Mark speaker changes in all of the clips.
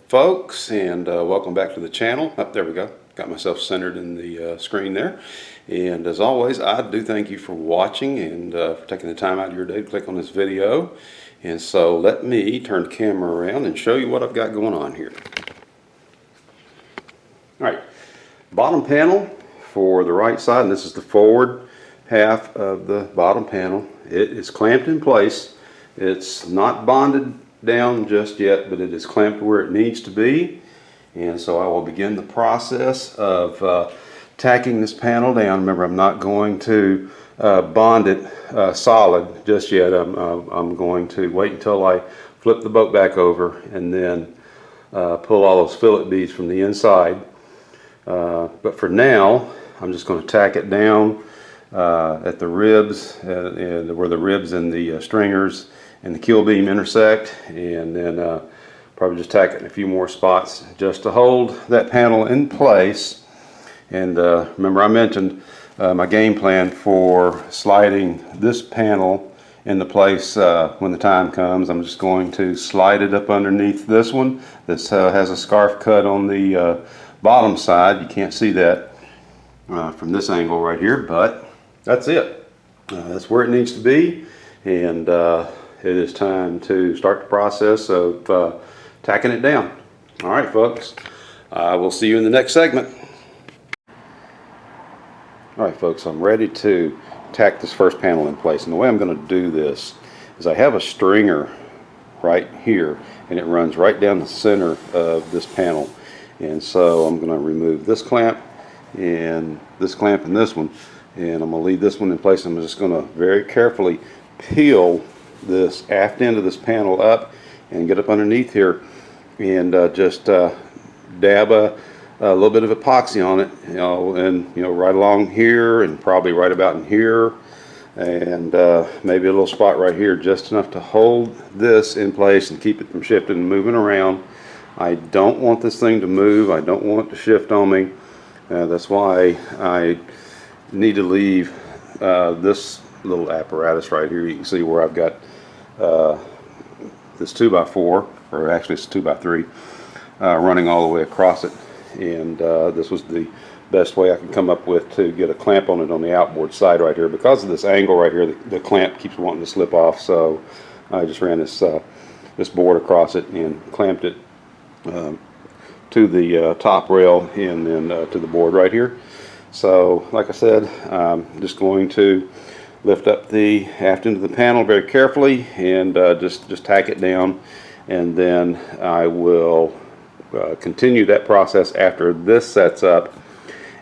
Speaker 1: folks, and welcome back to the channel. There we go. Got myself centered in the screen there. And as always, I do thank you for watching and for taking the time out of your day to click on this video. And so let me turn the camera around and show you what I've got going on here. Alright, bottom panel for the right side, and this is the forward half of the bottom panel. It is clamped in place. It's not bonded down just yet, but it is clamped where it needs to be. And so I will begin the process of tacking this panel down. Remember, I'm not going to bond it solid just yet. I'm going to wait until I flip the boat back over and then pull all those fillet beads from the inside. But for now, I'm just going to tack it down at the ribs, and where the ribs and the stringers and the keel beam intersect, and then probably just tack it in a few more spots just to hold that panel in place. And remember, I mentioned my game plan for sliding this panel into place when the time comes. I'm just going to slide it up underneath this one. This has a scarf cut on the bottom side. You can't see that from this angle right here, but that's it. That's where it needs to be, and it is time to start the process of tacking it down. All right, folks. We'll see you in the next segment. All right, folks. I'm ready to tack this first panel in place, and the way I'm going to do this is I have a stringer right here, and it runs right down the center of this panel. And so I'm going to remove this clamp and this one, and I'm going to leave this one in place. I'm just going to very carefully peel this aft end of this panel up and get up underneath here and just dab a little bit of epoxy on it, and right along here and probably right about in here, and maybe a little spot right here, just enough to hold this in place and keep it from shifting and moving around. I don't want this thing to move. I don't want it to shift on me. That's why I need to leave this little apparatus right here. You can see where I've got this 2x4, or actually it's 2x3, running all the way across it. And this was the best way I could come up with to get a clamp on it on the outboard side right here. Because of this angle right here, the clamp keeps wanting to slip off. So I just ran this board across it and clamped it to the top rail and then to the board right here. So like I said, I'm just going to lift up the aft end of the panel very carefully and just tack it down, and then I will continue that process after this sets up,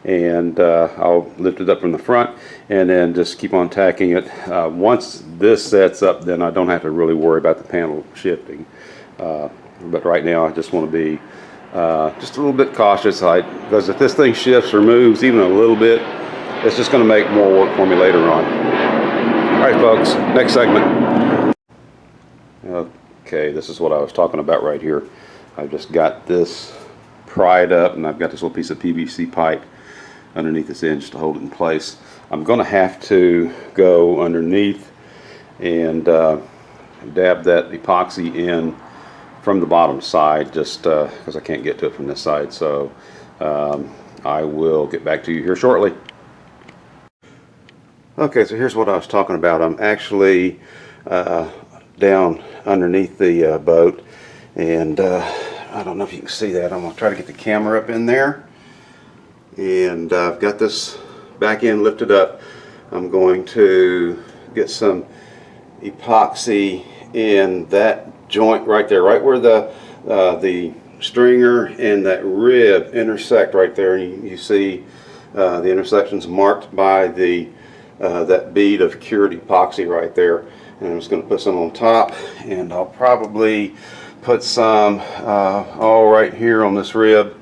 Speaker 1: and I'll lift it up from the front and then just keep on tacking it. Once this sets up, then I don't have to really worry about the panel shifting. But right now I just want to be just a little bit cautious, because if this thing shifts or moves even a little bit, it's just going to make more work for me later on. Alright folks, next segment. Okay, this is what I was talking about right here. I've just got this pried up, and I've got this little piece of PVC pipe underneath this edge to hold it in place. I'm going to have to go underneath and dab that epoxy in from the bottom side, just because I can't get to it from this side. So I will get back to you here shortly. Okay, so here's what I was talking about. I'm actually down underneath the boat, and I don't know if you can see that. I'm going to try to get the camera up in there, and I've got this back end lifted up. I'm going to get some epoxy in that joint right there, right where the stringer and that rib intersect right there. You see the intersections marked by that bead of cured epoxy right there. And I'm just going to put some on top, and I'll probably put some all right here on this rib,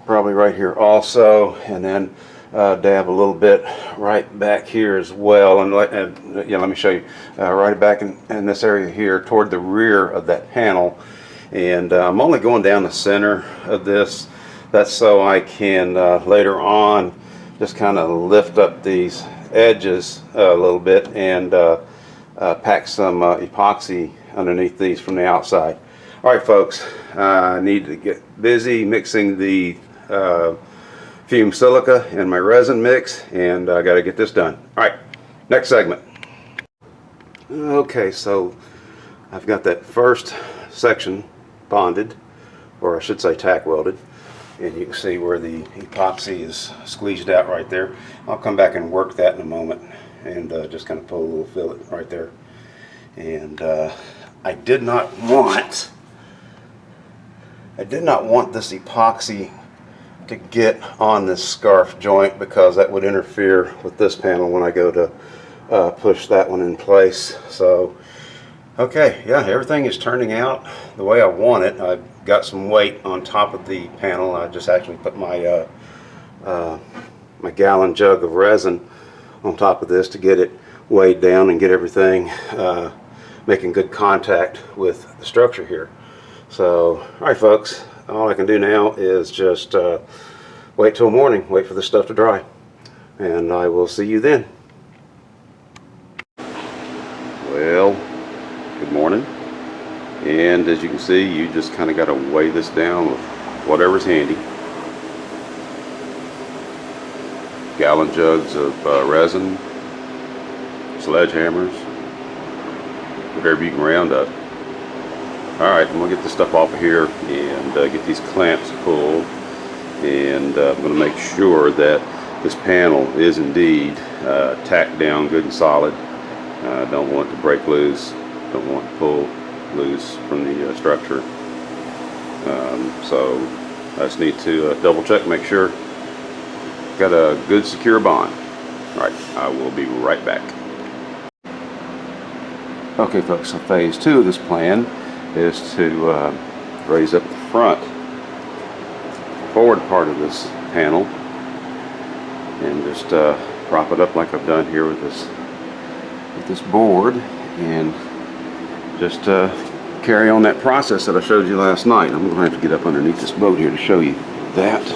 Speaker 1: probably right here also, and then dab a little bit right back here as well. And let me show you right back in this area here toward the rear of that panel. And I'm only going down the center of this. That's so I can later on just kind of lift up these edges a little bit and pack some epoxy underneath these from the outside. All right, folks, I need to get busy mixing the fumed silica in my resin mix, and I got to get this done. All right, next segment. Okay, so I've got that first section bonded, or I should say tack welded, and you can see where the epoxy is squeezed out right there. I'll come back and work that in a moment, and just kind of pull a little fillet right there. And I did not want this epoxy to get on this scarf joint, because that would interfere with this panel when I go to push that one in place. So okay, yeah, everything is turning out the way I want it. I've got some weight on top of the panel. I just actually put my my gallon jug of resin on top of this to get it weighed down and get everything making good contact with the structure here. So, all right, folks, all I can do now is just wait till morning, wait for this stuff to dry, and I will see you then. Well, good morning, and as you can see, you just kind of got to weigh this down with whatever's handy. Gallon jugs of resin, sledgehammers, whatever you can round up. Alright, I'm going to get this stuff off of here and get these clamps pulled, and I'm going to make sure that this panel is indeed tacked down good and solid. I don't want it to break loose, don't want to pull loose from the structure. So I just need to double check, make sure got a good secure bond. Alright, I will be right back. Okay folks, so phase 2 of this plan is to raise up the front forward part of this panel and just prop it up like I've done here with this board, and just carry on that process that I showed you last night. I'm going to have to get up underneath this boat here to show you that,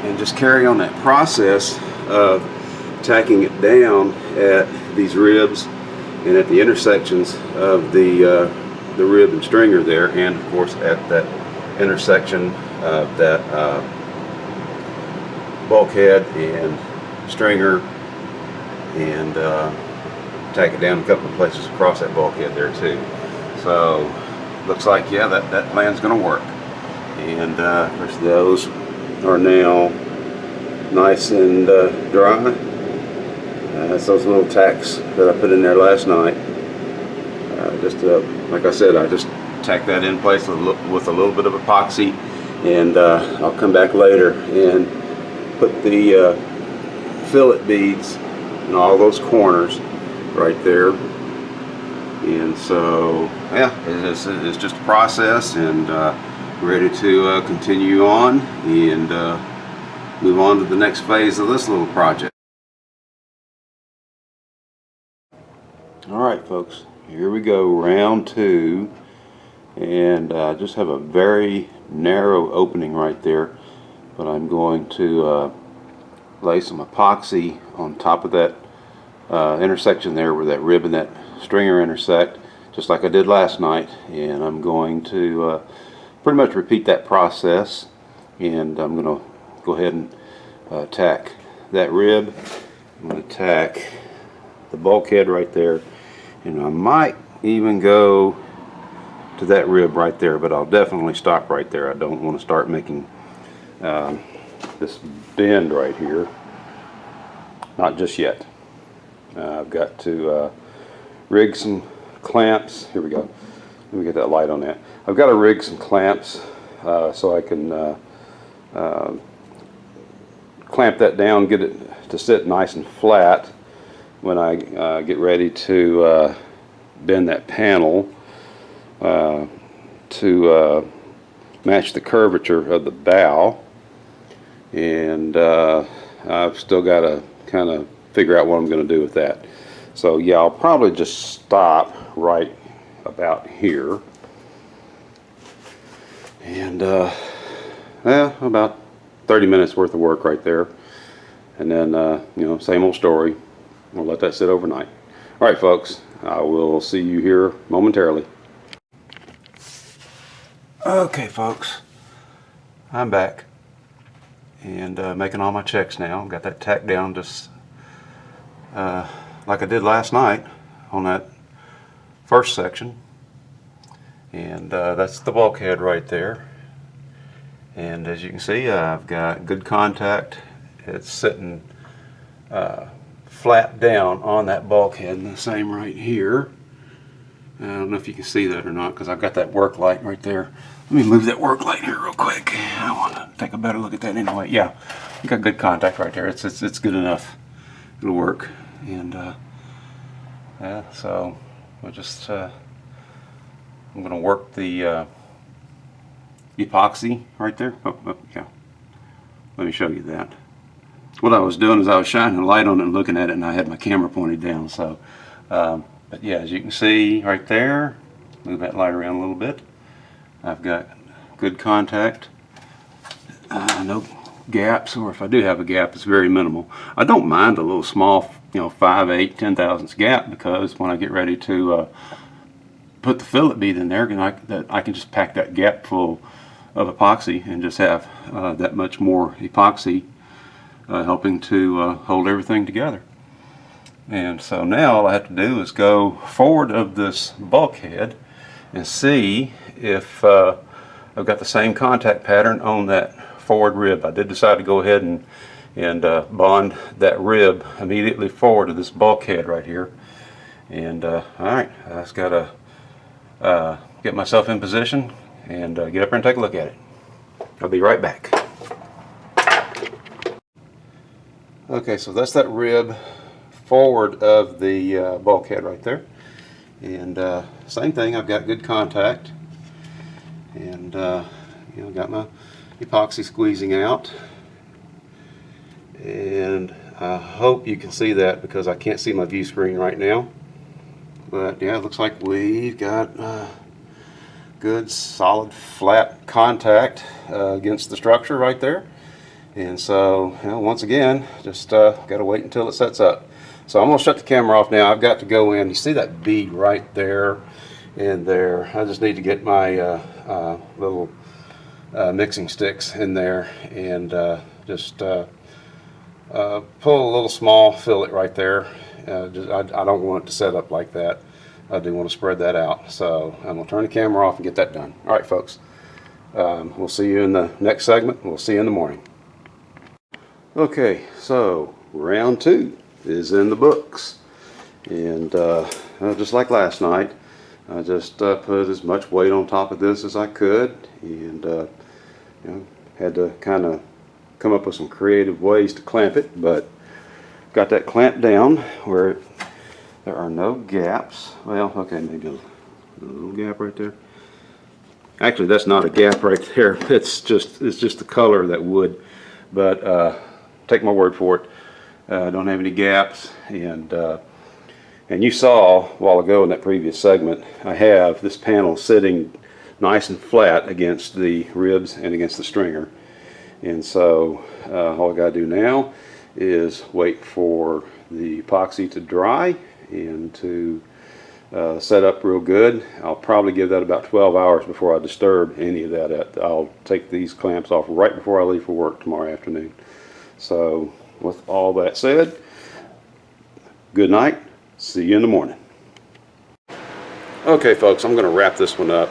Speaker 1: and just carry on that process of tacking it down at these ribs and at the intersections of the rib and stringer there, and of course at that intersection of that bulkhead and stringer, and tack it down a couple of places across that bulkhead there too. So looks like, yeah, that plan's going to work. And of course those are now nice and dry. That's those little tacks that I put in there last night. Just like I said, I just tacked that in place with a little bit of epoxy, and I'll come back later and put the fillet beads in all those corners right there. And so, yeah, it's just a process, and ready to continue on and move on to the next phase of this little project. Alright folks, here we go, round 2, and just have a very narrow opening right there, but I'm going to lay some epoxy on top of that intersection there where that rib and that stringer intersect, just like I did last night, and I'm going to pretty much repeat that process, and I'm going to go ahead and tack that rib. I'm going to tack the bulkhead right there, and I might even go to that rib right there, but I'll definitely stop right there. I don't want to start making this bend right here, not just yet. I've got to rig some clamps. Here we go. Let me get that light on that. I've got to rig some clamps so I can clamp that down, get it to sit nice and flat when I get ready to bend that panel to match the curvature of the bow. And I've still got to kind of figure out what I'm going to do with that. So yeah, I'll probably just stop right about here, and yeah, about 30 minutes worth of work right there, and then you know, same old story. We'll let that sit overnight. All right folks, I will see you here momentarily. Okay folks, I'm back and making all my checks now. Got that tacked down just like I did last night on that first section, and that's the bulkhead right there. And as you can see, I've got good contact. It's sitting flat down on that bulkhead, and the same right here. I don't know if you can see that or not because I've got that work light right there. Let me move that work light here real quick. I want to take a better look at that anyway. Yeah, you got good contact right there. It's good enough. It'll work. And yeah, so we'll just I'm going to work the epoxy right there. Oh, yeah. Let me show you that. What I was doing is I was shining a light on it and looking at it, and I had my camera pointed down. So, but yeah, as you can see right there, move that light around a little bit. I've got good contact, no gaps, or if I do have a gap, it's very minimal. I don't mind a little small, 5, 8, 10 thousandths gap, because when I get ready to put the fillet bead in there, I can just pack that gap full of epoxy and just have that much more epoxy helping to hold everything together. And so now all I have to do is go forward of this bulkhead and see if I've got the same contact pattern on that forward rib. I did decide to go ahead and bond that rib immediately forward of this bulkhead right here. And alright, I just got to get myself in position and get up there and take a look at it. I'll be right back. Okay, so that's that rib forward of the bulkhead right there. And same thing, I've got good contact, and got my epoxy squeezing out, and I hope you can see that because I can't see my view screen right now. But yeah, it looks like we've got good solid flat contact against the structure right there. And so once again, just got to wait until it sets up. So I'm going to shut the camera off now. I've got to go in. You see that bead right there and there. I just need to get my little mixing sticks in there and just pull a little small fillet right there. I don't want it to set up like that. I do want to spread that out. So I'm going to turn the camera off and get that done. All right, folks. We'll see you in the next segment. We'll see you in the morning. Okay, so round 2 is in the books, and just like last night, I just put as much weight on top of this as I could, and had to kind of come up with some creative ways to clamp it, but got that clamped down where there are no gaps. Well, okay, maybe a little gap right there. Actually, that's not a gap right there. It's just the color of that wood, but take my word for it. Don't have any gaps, and you saw a while ago in that previous segment, I have this panel sitting nice and flat against the ribs and against the stringer. And so all I got to do now is wait for the epoxy to dry and to set up real good. I'll probably give that about 12 hours before I disturb any of that. I'll take these clamps off right before I leave for work tomorrow afternoon. So with all that said, good night. See you in the morning. Okay folks, I'm going to wrap this one up.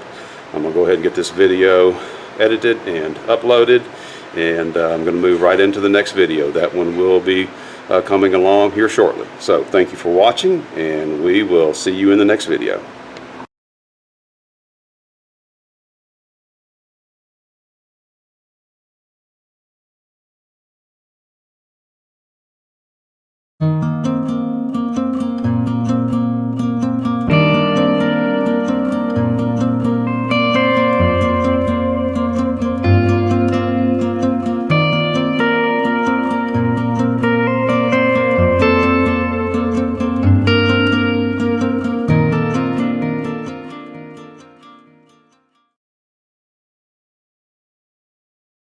Speaker 1: I'm going to go ahead and get this video edited and uploaded, and I'm going to move right into the next video. That one will be coming along here shortly. So thank you for watching, and we will see you in the next video.